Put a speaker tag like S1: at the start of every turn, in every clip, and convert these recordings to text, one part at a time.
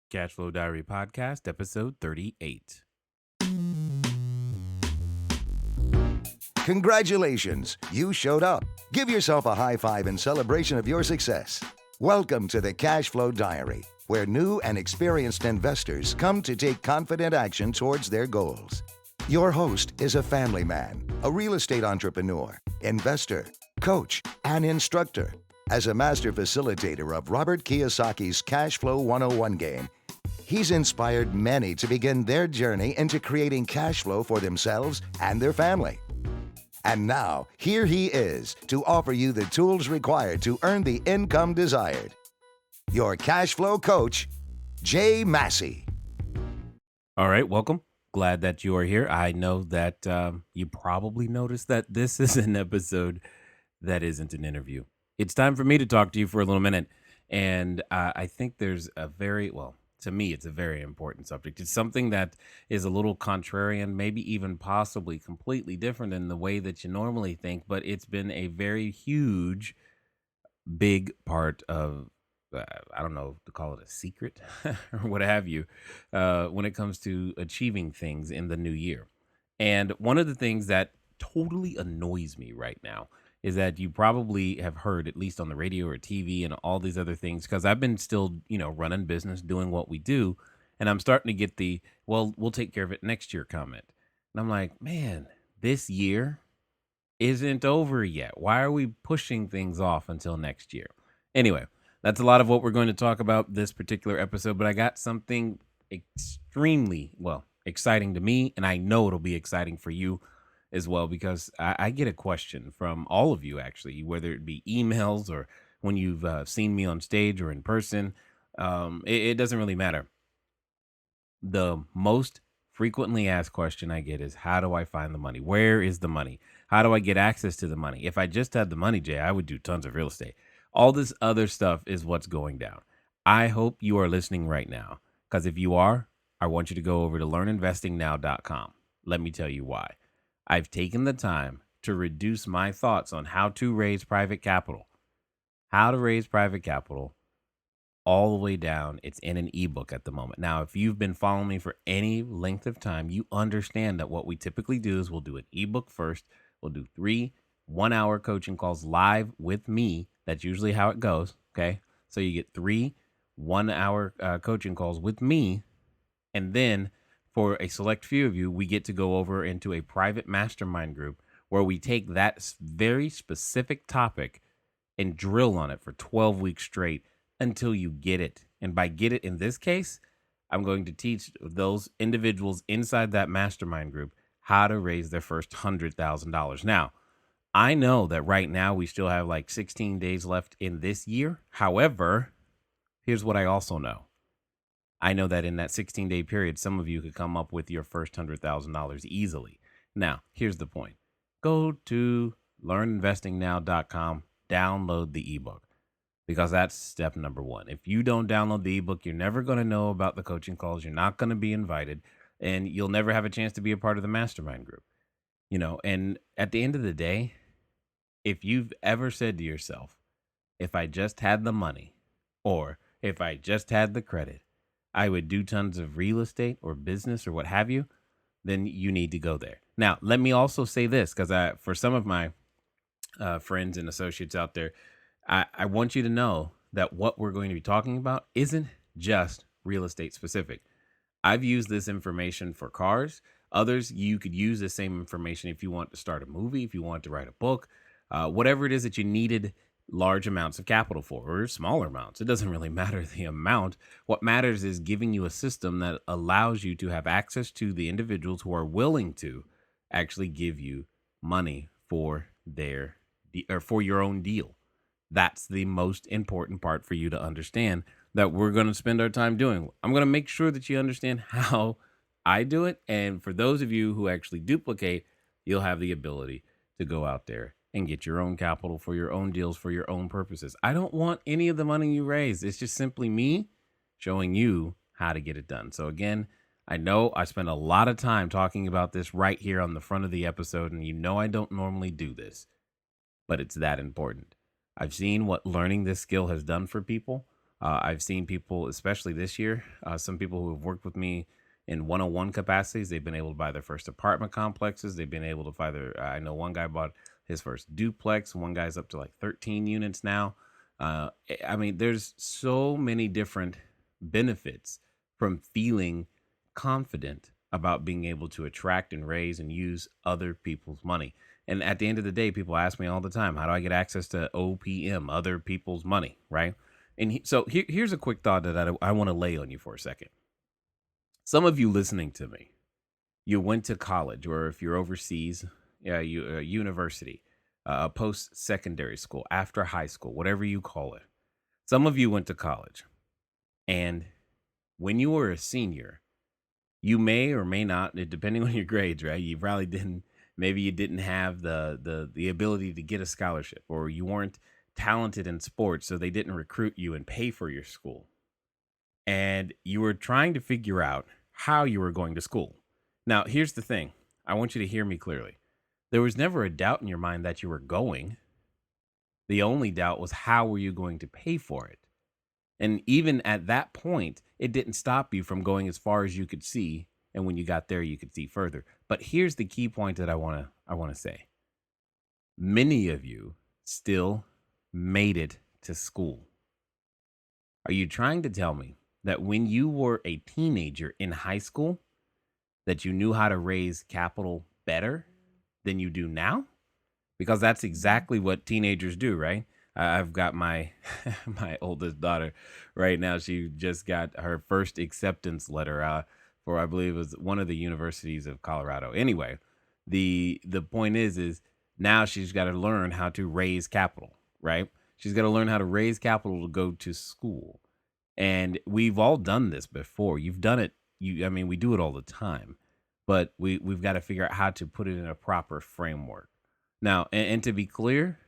S1: Cashflow Diary Podcast, episode 38.
S2: Congratulations, you showed up. Give yourself a high five in celebration of your success. Welcome to the Cashflow Diary, where new and experienced investors come to take confident action towards their goals. Your host is a family man, a real estate entrepreneur, investor, coach, and instructor. As a master facilitator of Robert Kiyosaki's Cashflow 101 game, he's inspired many to begin their journey into creating cash flow for themselves and their family. And now, here he is to offer you the tools required to earn the income desired. Your cash flow coach, Jay Massey.
S1: All right, welcome. Glad that you are here. I know that you probably noticed that this is an episode that isn't an interview. It's time for me to talk to you for a little minute. And I think there's to me, it's a very important subject. It's something that is a little contrarian, maybe even possibly completely different than the way that you normally think, but it's been a very huge, big part of, I don't know to call it a secret or what have you, when it comes to achieving things in the new year. And one of the things that totally annoys me right now is that you probably have heard, at least on the radio or TV and all these other things, because I've been still, running business, doing what we do. And I'm starting to get the, well, we'll take care of it next year comment. And I'm like, man, this year isn't over yet. Why are we pushing things off until next year? Anyway, that's a lot of what we're going to talk about this particular episode, but I got something extremely, exciting to me, and I know it'll be exciting for you as well, because I get a question from all of you, actually, whether it be emails or when you've seen me on stage or in person. It doesn't really matter. The most frequently asked question I get is, how do I find the money? Where is the money? How do I get access to the money? If I just had the money, Jay, I would do tons of real estate. All this other stuff is what's going down. I hope you are listening right now, because if you are, I want you to go over to learninvestingnow.com. Let me tell you why. I've taken the time to reduce my thoughts on how to raise private capital. How to raise private capital all the way down. It's in an ebook at the moment. Now, if you've been following me for any length of time, you understand that what we typically do is we'll do an ebook first. We'll do 3 1-hour coaching calls live with me. That's usually how it goes. Okay. So you get 3 1-hour coaching calls with me. And then for a select few of you, we get to go over into a private mastermind group where we take that very specific topic and drill on it for 12 weeks straight until you get it. And by get it in this case, I'm going to teach those individuals inside that mastermind group how to raise their first $100,000. Now, I know that right now we still have like 16 days left in this year. However, here's what I also know. I know that in that 16-day period, some of you could come up with your first $100,000 easily. Now, here's the point. Go to learninvestingnow.com, download the ebook, because that's step number 1. If you don't download the ebook, you're never going to know about the coaching calls. You're not going to be invited, and you'll never have a chance to be a part of the mastermind group. And at the end of the day, if you've ever said to yourself, if I just had the money, or if I just had the credit, I would do tons of real estate or business or what have you, then you need to go there. Now, let me also say this, because for some of my friends and associates out there, I want you to know that what we're going to be talking about isn't just real estate specific. I've used this information for cars. Others, you could use the same information if you want to start a movie, if you want to write a book, whatever it is that you needed large amounts of capital for, or smaller amounts. It doesn't really matter the amount. What matters is giving you a system that allows you to have access to the individuals who are willing to actually give you money for for your own deal. That's the most important part for you to understand, that we're going to spend our time doing. I'm going to make sure that you understand how I do it. And for those of you who actually duplicate, you'll have the ability to go out there and get your own capital for your own deals, for your own purposes. I don't want any of the money you raise. It's just simply me showing you how to get it done. So again, I know I spend a lot of time talking about this right here on the front of the episode, and you know I don't normally do this, but it's that important. I've seen what learning this skill has done for people. I've seen people, especially this year, some people who have worked with me in one-on-one capacities. They've been able to buy their first apartment complexes. They've been able to buy their. I know one guy bought his first duplex. One guy's up to like 13 units now. I mean, there's so many different benefits from feeling confident about being able to attract and raise and use other people's money. And at the end of the day, people ask me all the time, how do I get access to OPM, other people's money, right? And here's a quick thought that I want to lay on you for a second. Some of you listening to me, you went to college, or if you're overseas, yeah, you university, post secondary school, after high school, whatever you call it. Some of you went to college, and when you were a senior, you may or may not, depending on your grades, right? You probably didn't. Maybe you didn't have the ability to get a scholarship, or you weren't talented in sports, so they didn't recruit you and pay for your school. And you were trying to figure out how you were going to school. Now, here's the thing. I want you to hear me clearly. There was never a doubt in your mind that you were going. The only doubt was how were you going to pay for it? And even at that point, it didn't stop you from going as far as you could see. And when you got there, you could see further. But here's the key point that I want to say. Many of you still made it to school. Are you trying to tell me that when you were a teenager in high school, that you knew how to raise capital better than you do now? Because that's exactly what teenagers do, right? I've got my my oldest daughter right now. She just got her first acceptance letter for, I believe it was one of the universities of Colorado. Anyway, the point is now she's got to learn how to raise capital, right? She's got to learn how to raise capital to go to school. And we've all done this before. You've done it. I mean, we do it all the time, but we've got to figure out how to put it in a proper framework. Now, and to be clear,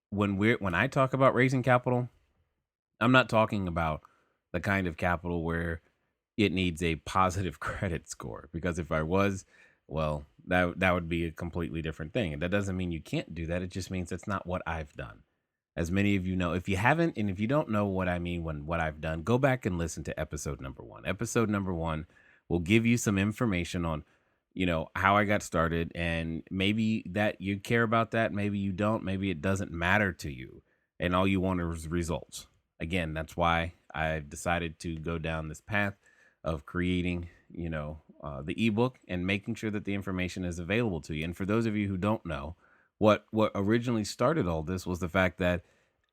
S1: when I talk about raising capital, I'm not talking about the kind of capital where it needs a positive credit score. Because if I was, well, that would be a completely different thing. And that doesn't mean you can't do that. It just means that's not what I've done. As many of you know, if you haven't, and if you don't know what I mean when what I've done, go back and listen to episode number one. Episode number one will give you some information on, how I got started, and maybe that you care about that, maybe you don't, maybe it doesn't matter to you, and all you want is results. Again, that's why I've decided to go down this path of creating, the ebook and making sure that the information is available to you. And for those of you who don't know, what originally started all this was the fact that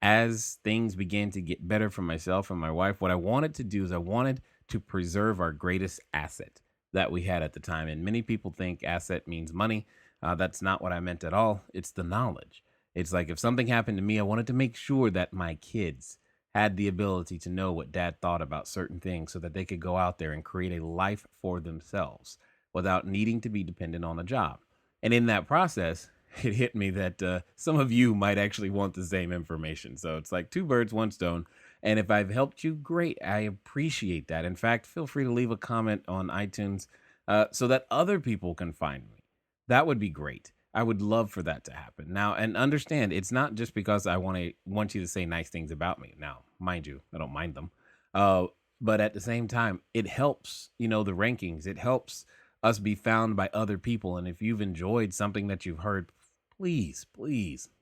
S1: as things began to get better for myself and my wife, what I wanted to do is I wanted to preserve our greatest asset that we had at the time. And many people think asset means money. That's not what I meant at all. It's the knowledge. It's like if something happened to me, I wanted to make sure that my kids had the ability to know what dad thought about certain things so that they could go out there and create a life for themselves without needing to be dependent on a job. And in that process, it hit me that some of you might actually want the same information. So it's like two birds, one stone. And if I've helped you, great. I appreciate that. In fact, feel free to leave a comment on iTunes so that other people can find me. That would be great. I would love for that to happen. Now, and understand, it's not just because I want you to say nice things about me. Now, mind you, I don't mind them. Uh, but at the same time, it helps, the rankings. It helps us be found by other people. And if you've enjoyed something that you've heard, please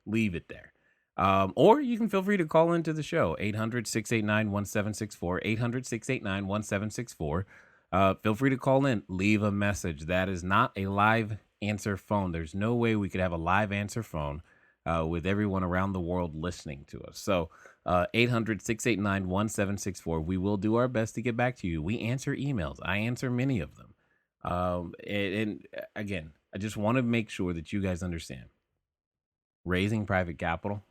S1: leave it there. Or you can feel free to call into the show, 800-689-1764, 800-689-1764. Feel free to call in, leave a message. That is not a live answer phone. There's no way we could have a live answer phone with everyone around the world listening to us. So 800-689-1764. We will do our best to get back to you. We answer emails. I answer many of them. And again, I just want to make sure that you guys understand raising private capital.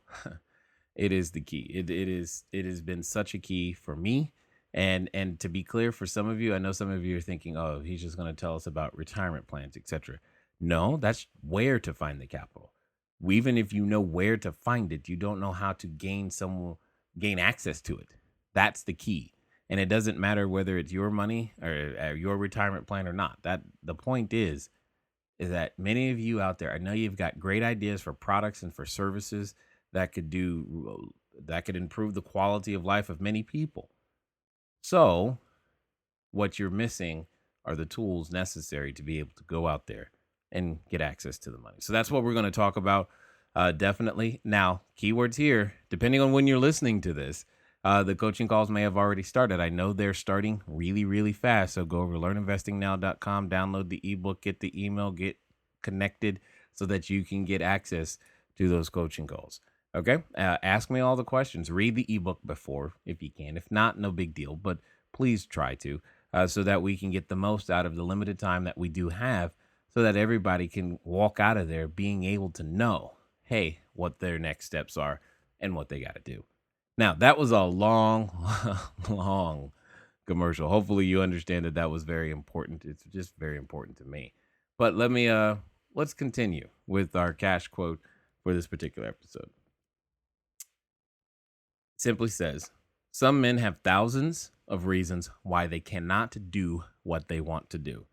S1: It is the key. It has been such a key for me. And to be clear, for some of you, I know some of you are thinking, oh, he's just going to tell us about retirement plans, etc. No, that's where to find the capital. Even if you know where to find it, you don't know how to gain access to it. That's the key. And it doesn't matter whether it's your money or your retirement plan or not. That the point is that many of you out there, I know you've got great ideas for products and for services that could do that could improve the quality of life of many people. So, what you're missing are the tools necessary to be able to go out there and get access to the money. So that's what we're going to talk about. Definitely. Now, keywords here, depending on when you're listening to this, the coaching calls may have already started. I know they're starting really, really fast. So go over to learninvestingnow.com, download the ebook, get the email, get connected so that you can get access to those coaching calls. Okay. Ask me all the questions. Read the ebook before if you can. If not, no big deal. But please try to, so that we can get the most out of the limited time that we do have, so that everybody can walk out of there being able to know, hey, what their next steps are and what they got to do. Now, that was a long, long commercial. Hopefully you understand that that was very important. It's just very important to me. But let's continue with our cash quote for this particular episode. Simply says, some men have thousands of reasons why they cannot do what they want to do.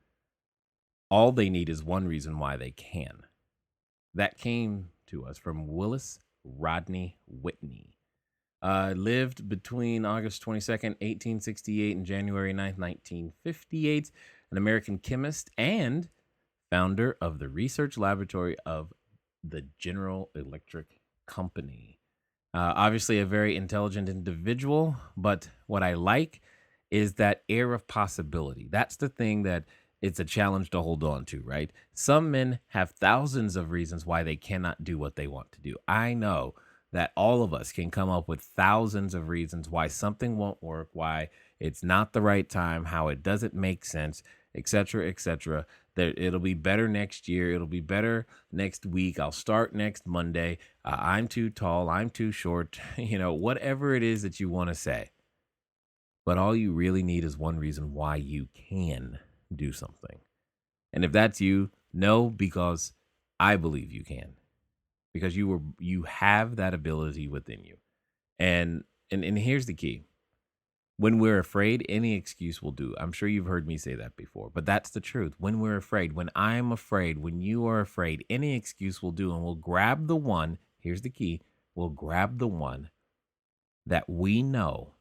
S1: All they need is one reason why they can. That came to us from Willis Rodney Whitney. Lived between August 22nd, 1868 and January 9th, 1958. An American chemist and founder of the research laboratory of the General Electric Company. Obviously, a very intelligent individual, but what I like is that air of possibility. That's the thing that it's a challenge to hold on to, right? Some men have thousands of reasons why they cannot do what they want to do. I know that all of us can come up with thousands of reasons why something won't work, why it's not the right time, how it doesn't make sense, etc., etc. That it'll be better next year. It'll be better next week. I'll start next Monday. I'm too tall. I'm too short. Whatever it is that you want to say. But all you really need is one reason why you can do something. And if that's you, no, because I believe you can. Because you have that ability within you. And here's the key. When we're afraid, any excuse will do. I'm sure you've heard me say that before, but that's the truth. When we're afraid, when I'm afraid, when you are afraid, any excuse will do. And we'll grab the one, here's the key, we'll grab the one that we know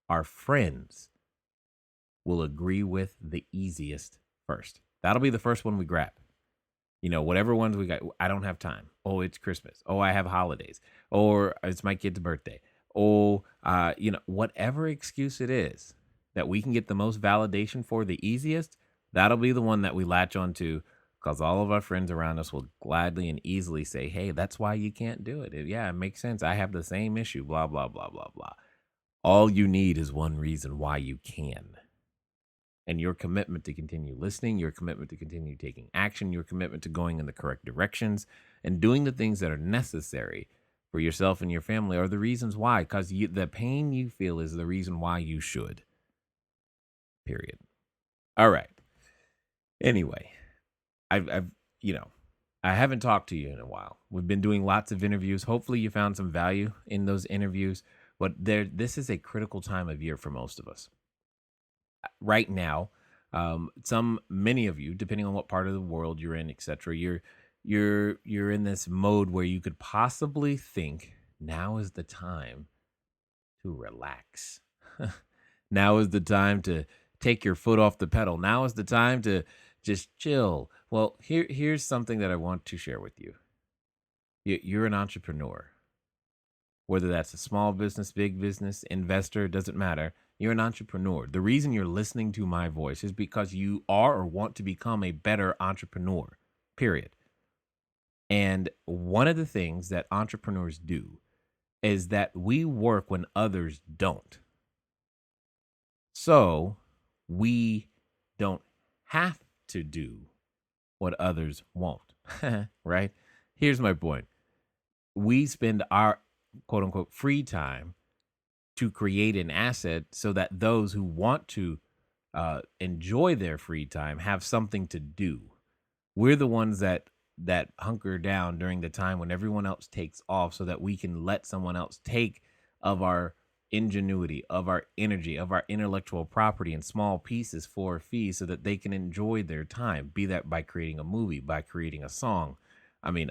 S1: our friends will agree with the easiest first. That'll be the first one we grab. Whatever ones we got. I don't have time. Oh, it's Christmas. Oh, I have holidays. Or it's my kid's birthday. Oh, whatever excuse it is that we can get the most validation for the easiest, that'll be the one that we latch onto, because all of our friends around us will gladly and easily say, hey, that's why you can't do it. Yeah, it makes sense. I have the same issue, blah, blah, blah, blah, blah. All you need is one reason why you can. And your commitment to continue listening, your commitment to continue taking action, your commitment to going in the correct directions and doing the things that are necessary for yourself and your family are the reasons why. Because the pain you feel is the reason why you should. Period. All right. Anyway, I haven't talked to you in a while. We've been doing lots of interviews. Hopefully you found some value in those interviews. But this is a critical time of year for most of us. Right now, many of you, depending on what part of the world you're in, etc., you're in this mode where you could possibly think now is the time to relax. Now is the time to take your foot off the pedal. Now is the time to just chill. Well, here's something that I want to share with you. You're an entrepreneur. Whether that's a small business, big business, investor, doesn't matter. You're an entrepreneur. The reason you're listening to my voice is because you are or want to become a better entrepreneur, period. And one of the things that entrepreneurs do is that we work when others don't. So we don't have to do what others won't, right? Here's my point. We spend our quote unquote free time to create an asset so that those who want to enjoy their free time have something to do. We're the ones that hunker down during the time when everyone else takes off so that we can let someone else take of our ingenuity, of our energy, of our intellectual property in small pieces for a fee so that they can enjoy their time, be that by creating a movie, by creating a song. I mean,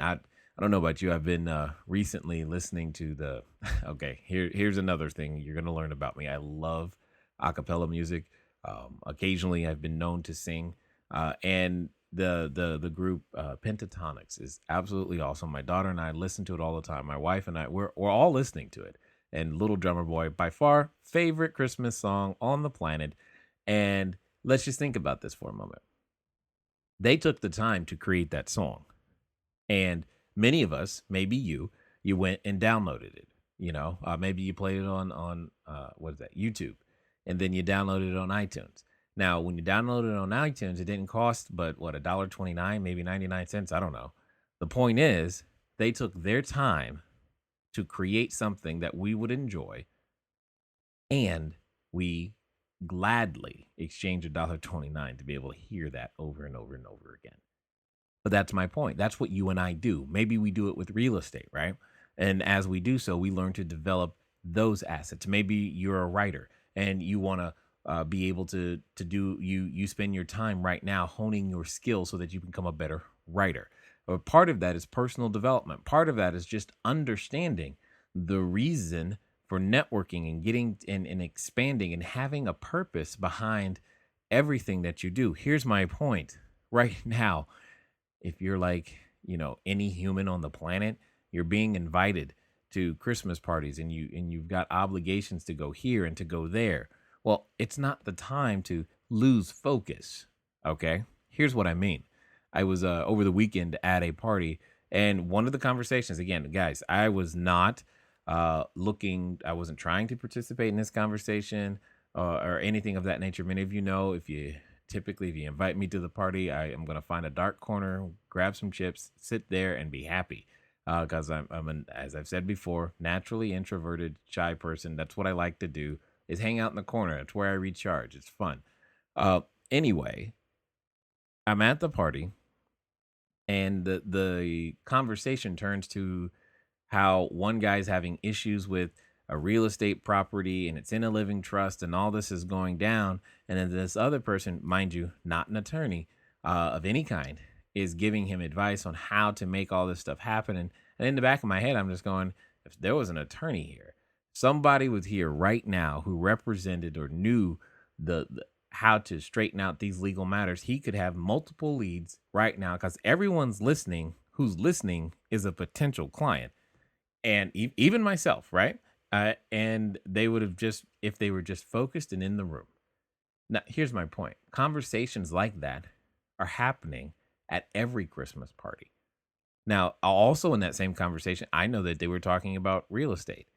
S1: I don't know about you. I've been recently listening to the. Okay, here's another thing you're gonna learn about me. I love a cappella music. Occasionally, I've been known to sing, and the group Pentatonics is absolutely awesome. My daughter and I listen to it all the time. My wife and I, we're all listening to it. And Little Drummer Boy, by far favorite Christmas song on the planet. And let's just think about this for a moment. They took the time to create that song, and many of us, maybe you went and downloaded it. Maybe you played it on what is that, YouTube, and then you downloaded it on iTunes. Now, when you downloaded it on iTunes, it didn't cost but what, $1.29, maybe 99 cents. I don't know. The point is, they took their time to create something that we would enjoy, and we gladly exchange $1.29 to be able to hear that over and over and over again. But that's my point. That's what you and I do. Maybe we do it with real estate, right? And as we do so, we learn to develop those assets. Maybe you're a writer and you want to be able to do you spend your time right now honing your skills so that you become a better writer. But part of that is personal development. Part of that is just understanding the reason for networking and getting and expanding and having a purpose behind everything that you do. Here's my point right now. If you're like, any human on the planet, you're being invited to Christmas parties and you've got obligations to go here and to go there. Well, it's not the time to lose focus. Okay? Here's what I mean. I was over the weekend at a party, and one of the conversations, again, guys, I was not I wasn't trying to participate in this conversation or anything of that nature. Many of you know, if you invite me to the party, I am going to find a dark corner, grab some chips, sit there, and be happy. Because as I've said before, naturally introverted, shy person. That's what I like to do, is hang out in the corner. That's where I recharge. It's fun. Anyway, I'm at the party, and the conversation turns to how one guy's having issues with a real estate property and it's in a living trust and all this is going down. And then this other person, mind you, not an attorney of any kind, is giving him advice on how to make all this stuff happen. And in the back of my head, I'm just going, if there was an attorney here, somebody was here right now who represented or knew the how to straighten out these legal matters, he could have multiple leads right now because everyone's listening who's listening is a potential client, and even myself, right? And they would have just, if they were just focused and in the room. Now, here's my point. Conversations like that are happening at every Christmas party. Now, also in that same conversation, I know that they were talking about real estate.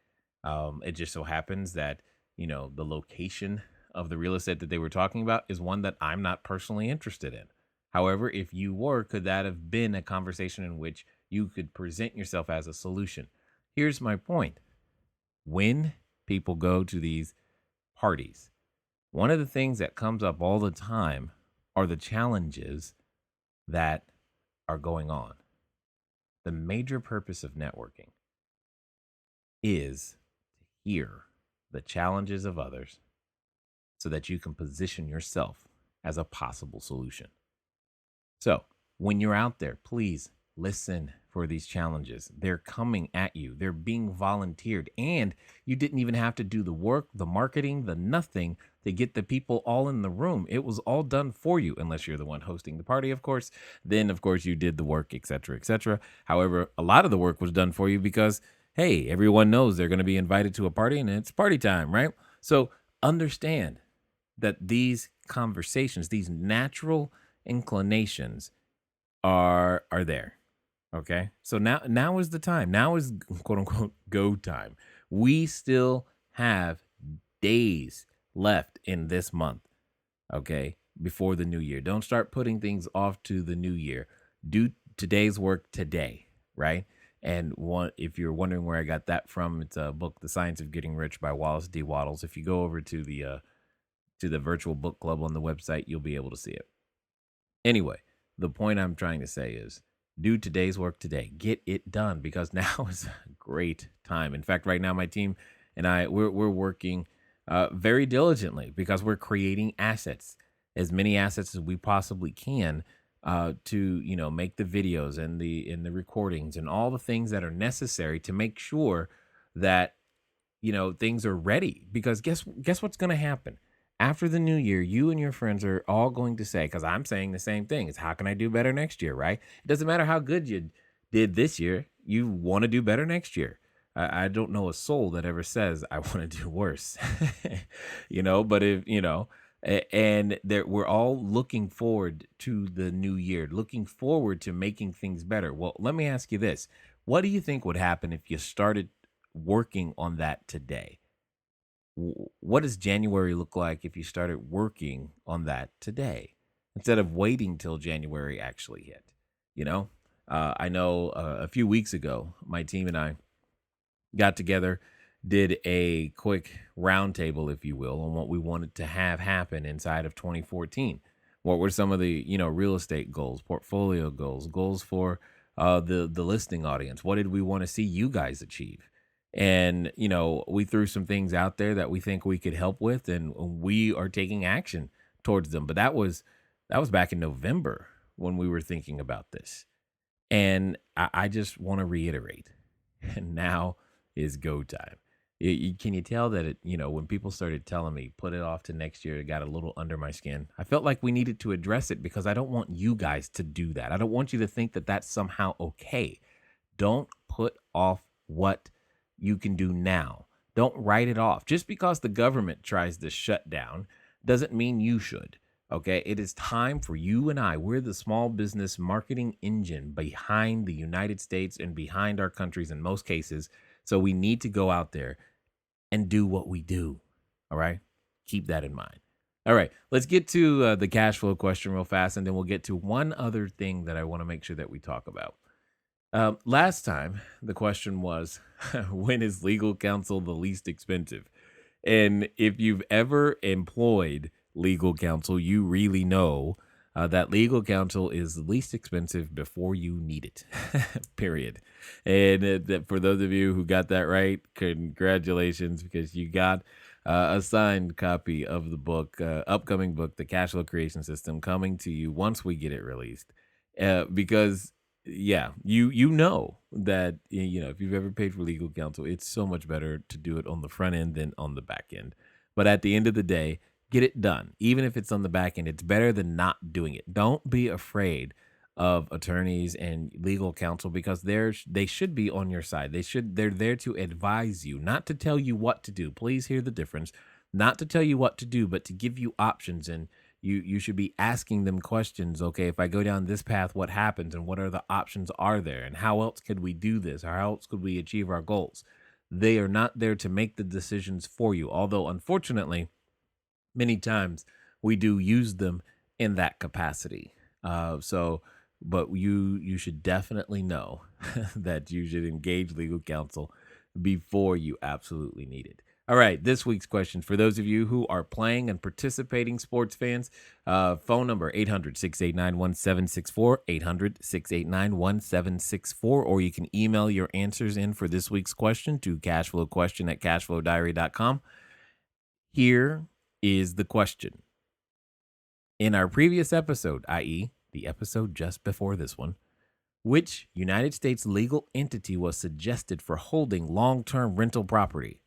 S1: It just so happens that, the location of the real estate that they were talking about is one that I'm not personally interested in. However, if you were, could that have been a conversation in which you could present yourself as a solution? Here's my point. When people go to these parties, one of the things that comes up all the time are the challenges that are going on. The major purpose of networking is to hear the challenges of others so that you can position yourself as a possible solution. So, when you're out there, please listen for these challenges. They're coming at you, they're being volunteered, and you didn't even have to do the work, the marketing, the nothing to get the people all in the room. It was all done for you, unless you're the one hosting the party, of course. Then, of course, you did the work, etc., etc. However, a lot of the work was done for you because, hey, everyone knows they're going to be invited to a party and it's party time, right? So, understand that these conversations, these natural inclinations are there. Okay. So now is the time. Now is quote unquote go time. We still have days left in this month. Okay. Before the new year. Don't start putting things off to the new year. Do today's work today, right? And if you're wondering where I got that from, it's a book, The Science of Getting Rich by Wallace D. Wattles. If you go over to the virtual book club on the website, you'll be able to see it. Anyway, the point I'm trying to say is do today's work today. Get it done because now is a great time. In fact, right now, my team and we're working very diligently because we're creating assets, as many assets as we possibly can to make the videos and the recordings and all the things that are necessary to make sure that things are ready. Because guess what's going to happen after the new year? You and your friends are all going to say, because I'm saying the same thing, is how can I do better next year, right? It doesn't matter how good you did this year, you want to do better next year. I don't know a soul that ever says I want to do worse. But if and there we're all looking forward to the new year, looking forward to making things better. Well, let me ask you this: what do you think would happen if you started working on that today? What does January look like if you started working on that today instead of waiting till January actually hit? You know, I know a few weeks ago, my team and I got together, did a quick roundtable, if you will, on what we wanted to have happen inside of 2014. What were some of the real estate goals, portfolio goals, goals for the listing audience? What did we want to see you guys achieve? And we threw some things out there that we think we could help with, and we are taking action towards them. But that was back in November when we were thinking about this. And I just want to reiterate, and now is go time. Can you tell that when people started telling me put it off to next year, it got a little under my skin. I felt like we needed to address it because I don't want you guys to do that. I don't want you to think that that's somehow okay. Don't put off what you can do now. Don't write it off. Just because the government tries to shut down doesn't mean you should. Okay. It is time for you and I. We're the small business marketing engine behind the United States and behind our countries in most cases. So we need to go out there and do what we do. All right. Keep that in mind. All right. Let's get to the cash flow question real fast, and then we'll get to one other thing that I want to make sure that we talk about. Last time, the question was, when is legal counsel the least expensive? And if you've ever employed legal counsel, you really know that legal counsel is the least expensive before you need it, period. And for those of you who got that right, congratulations, because you got a signed copy of the book, upcoming book, The Cash Flow Creation System, coming to you once we get it released. Because yeah, you know that if you've ever paid for legal counsel, it's so much better to do it on the front end than on the back end. But at the end of the day, get it done. Even if it's on the back end, it's better than not doing it. Don't be afraid of attorneys and legal counsel, because they should be on your side. They're there to advise you, not to tell you what to do. Please hear the difference. Not to tell you what to do, but to give you options. And you should be asking them questions. Okay, if I go down this path, what happens, and what are the options are there, and how else could we do this, or how else could we achieve our goals? They are not there to make the decisions for you, although unfortunately many times we do use them in that capacity. But you should definitely know that you should engage legal counsel before you absolutely need it. All right, this week's question for those of you who are playing and participating sports fans, phone number 800-689-1764, 800-689-1764, or you can email your answers in for this week's question to cashflowquestion@cashflowdiary.com. Here is the question. In our previous episode, i.e., the episode just before this one, which United States legal entity was suggested for holding long-term rental property?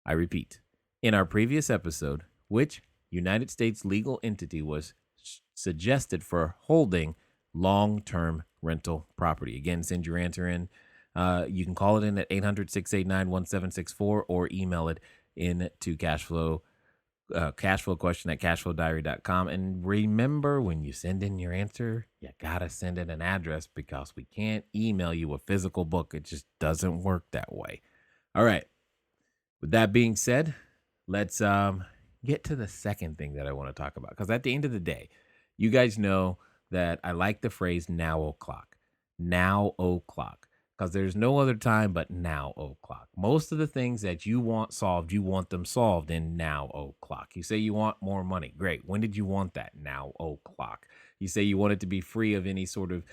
S1: I repeat, in our previous episode, which United States legal entity was suggested for holding long-term rental property? Again, send your answer in. You can call it in at 800-689-1764 or email it in to cashflow question@cashflowdiary.com. And remember, when you send in your answer, you gotta send in an address, because we can't email you a physical book. It just doesn't work that way. All right. With that being said, let's get to the second thing that I want to talk about. Because at the end of the day, you guys know that I like the phrase now o'clock. Now o'clock. Because there's no other time but now o'clock. Most of the things that you want solved, you want them solved in now o'clock. You say you want more money. Great. When did you want that? Now o'clock. You say you want it to be free of any sort of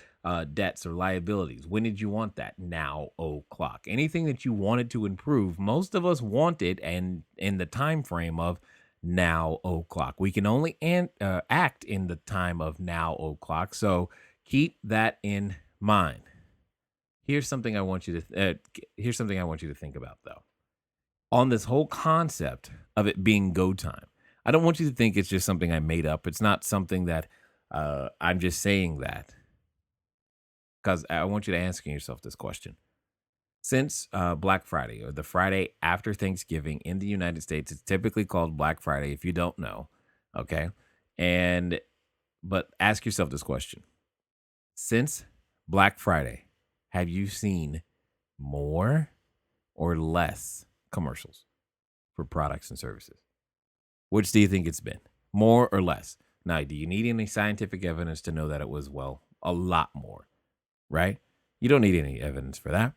S1: debts or liabilities. When did you want that? Now o'clock. Anything that you wanted to improve, most of us want it, and in the time frame of now o'clock. We can only act in the time of now o'clock. So keep that in mind. Here's something I want you to think about though. On this whole concept of it being go time. I don't want you to think it's just something I made up. It's not something that I'm just saying that because I want you to ask yourself this question. Since Black Friday or the Friday after Thanksgiving in the United States, it's typically called Black Friday if you don't know. Okay. And, but ask yourself this question. Since Black Friday, have you seen more or less commercials for products and services? Which do you think it's been? More or less? Now, do you need any scientific evidence to know that it was, well, a lot more, right? You don't need any evidence for that.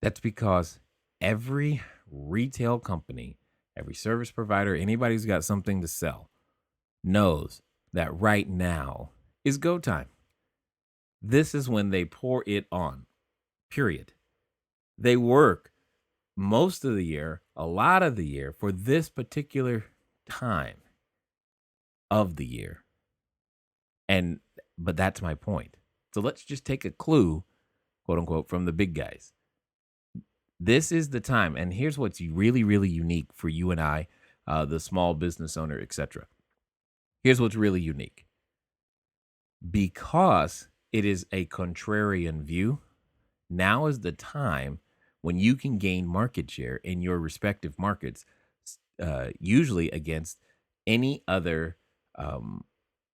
S1: That's because every retail company, every service provider, anybody who's got something to sell knows that right now is go time. This is when they pour it on, period. They work most of the year, a lot of the year for this particular time of the year. But that's my point. So let's just take a clue, quote unquote, from the big guys. This is the time, and here's what's really, really unique for you and I, the small business owner, etc. Here's what's really unique. Because it is a contrarian view, now is the time when you can gain market share in your respective markets, usually against any other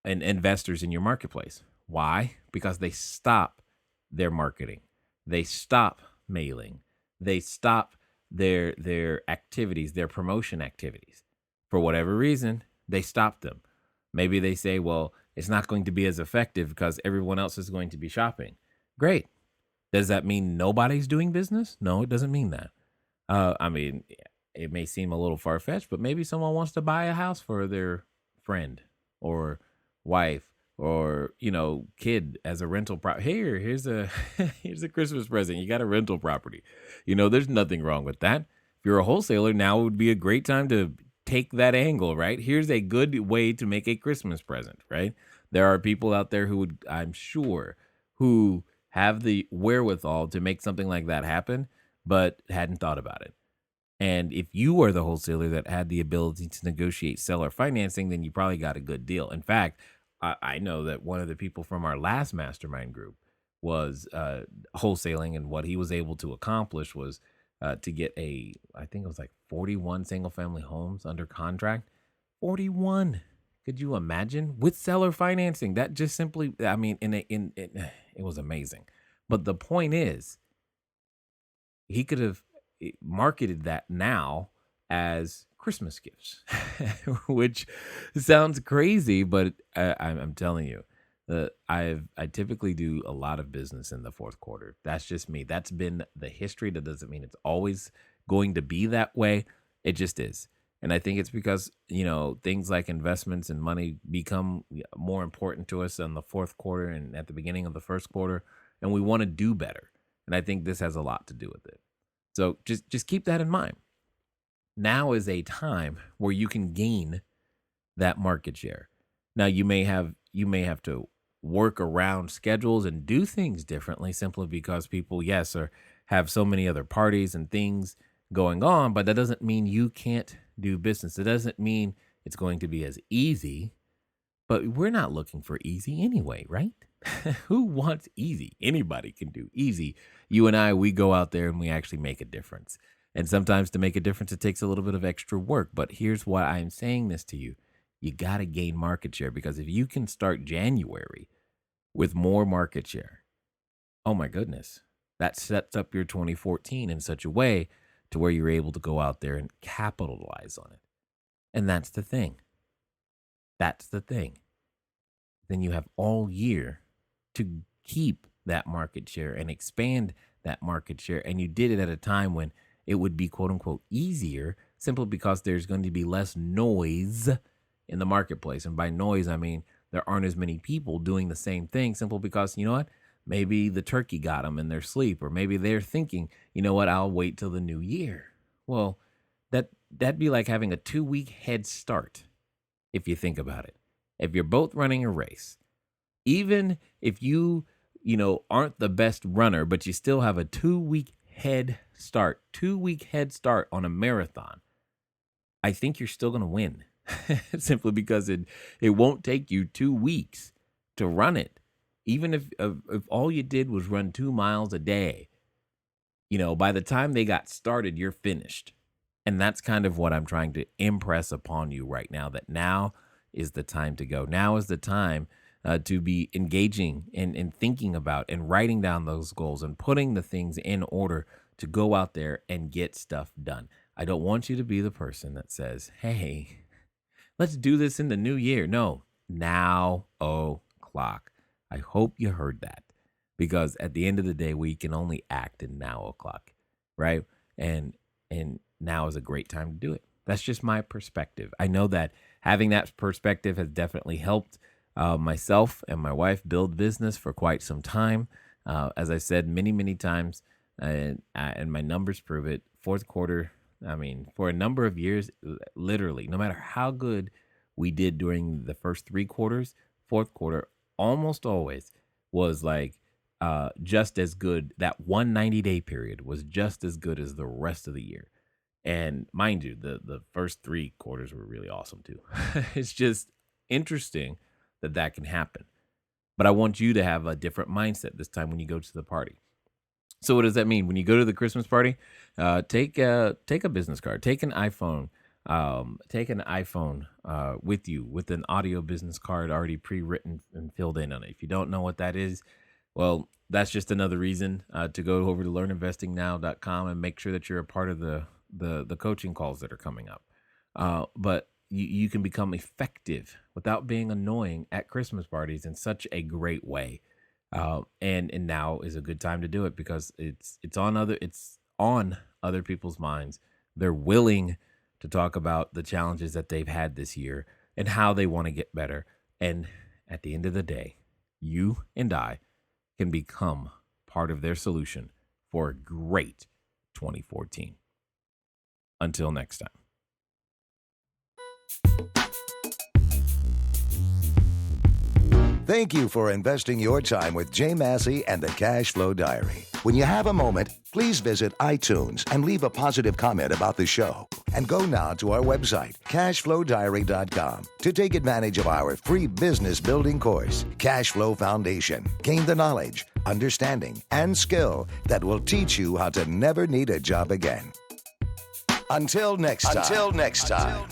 S1: investors in your marketplace. Why? Because they stop their marketing, they stop mailing, they stop their activities, their promotion activities. For whatever reason, they stop them. Maybe they say, well, it's not going to be as effective because everyone else is going to be shopping. Great. Does that mean nobody's doing business? No, it doesn't mean that. I mean, it may seem a little far fetched, but maybe someone wants to buy a house for their friend or wife or kid as a rental here's a here's a Christmas present. You got a rental property. There's nothing wrong with that. If you're a wholesaler, now would be a great time to take that angle, right? Here's a good way to make a Christmas present, right? There are people out there who would, I'm sure, who have the wherewithal to make something like that happen, but hadn't thought about it. And if you are the wholesaler that had the ability to negotiate seller financing, then you probably got a good deal. In fact, I know that one of the people from our last mastermind group was wholesaling, and what he was able to accomplish was to get I think it was like 41 single family homes under contract. 41. Could you imagine with seller financing? That just simply, I mean, it was amazing. But the point is, he could have marketed that now as Christmas gifts, which sounds crazy, but I'm telling you, I typically do a lot of business in the fourth quarter. That's just me. That's been the history. That doesn't mean it's always going to be that way. It just is. And I think it's because, things like investments and money become more important to us in the fourth quarter and at the beginning of the first quarter, and we want to do better. And I think this has a lot to do with it. So just keep that in mind. Now is a time where you can gain that market share. Now you may have to work around schedules and do things differently simply because people, yes, have so many other parties and things going on, but that doesn't mean you can't do business. It doesn't mean it's going to be as easy, but we're not looking for easy anyway, right? Who wants easy? Anybody can do easy. You and I, we go out there and we actually make a difference. And sometimes to make a difference, it takes a little bit of extra work. But here's why I'm saying this to you. You got to gain market share, because if you can start January with more market share, oh my goodness, that sets up your 2014 in such a way to where you're able to go out there and capitalize on it. And that's the thing. That's the thing. Then you have all year to keep that market share and expand that market share. And you did it at a time when it would be quote unquote easier, simply because there's going to be less noise in the marketplace. And by noise, I mean there aren't as many people doing the same thing, simply because, you know what? Maybe the turkey got them in their sleep, or maybe they're thinking, you know what, I'll wait till the new year. Well, that'd be like having a 2-week head start if you think about it. If you're both running a race, even if aren't the best runner, but you still have a 2-week head start, 2-week head start on a marathon, I think you're still going to win simply because it won't take you 2 weeks to run it. Even if all you did was run 2 miles a day, by the time they got started, you're finished. And that's kind of what I'm trying to impress upon you right now, that now is the time to go. Now is the time to be engaging and thinking about and writing down those goals and putting the things in order to go out there and get stuff done. I don't want you to be the person that says, hey, let's do this in the new year. No, now o'clock. I hope you heard that, because at the end of the day, we can only act in now o'clock, right? And now is a great time to do it. That's just my perspective. I know that having that perspective has definitely helped myself and my wife build business for quite some time. As I said many, many times, and my numbers prove it, fourth quarter, for a number of years, literally, no matter how good we did during the first 3 quarters, fourth quarter almost always was like just as good. That 190-day period was just as good as the rest of the year. And mind you, the first 3 quarters were really awesome too. It's just interesting that can happen. But I want you to have a different mindset this time when you go to the party. So what does that mean? When you go to the Christmas party, take a business card, take an iPhone, with you with an audio business card already pre-written and filled in on it. If you don't know what that is, well, that's just another reason to go over to learninvestingnow.com and make sure that you're a part of the coaching calls that are coming up. But you can become effective without being annoying at Christmas parties in such a great way. And now is a good time to do it, because it's on other people's minds. They're willing to talk about the challenges that they've had this year and how they want to get better. And at the end of the day, you and I can become part of their solution for a great 2014. Until next time.
S2: Thank you for investing your time with Jay Massey and the Cash Flow Diary. When you have a moment, please visit iTunes and leave a positive comment about the show. And go now to our website, cashflowdiary.com, to take advantage of our free business building course, Cash Flow Foundation. Gain the knowledge, understanding, and skill that will teach you how to never need a job again. Until next time.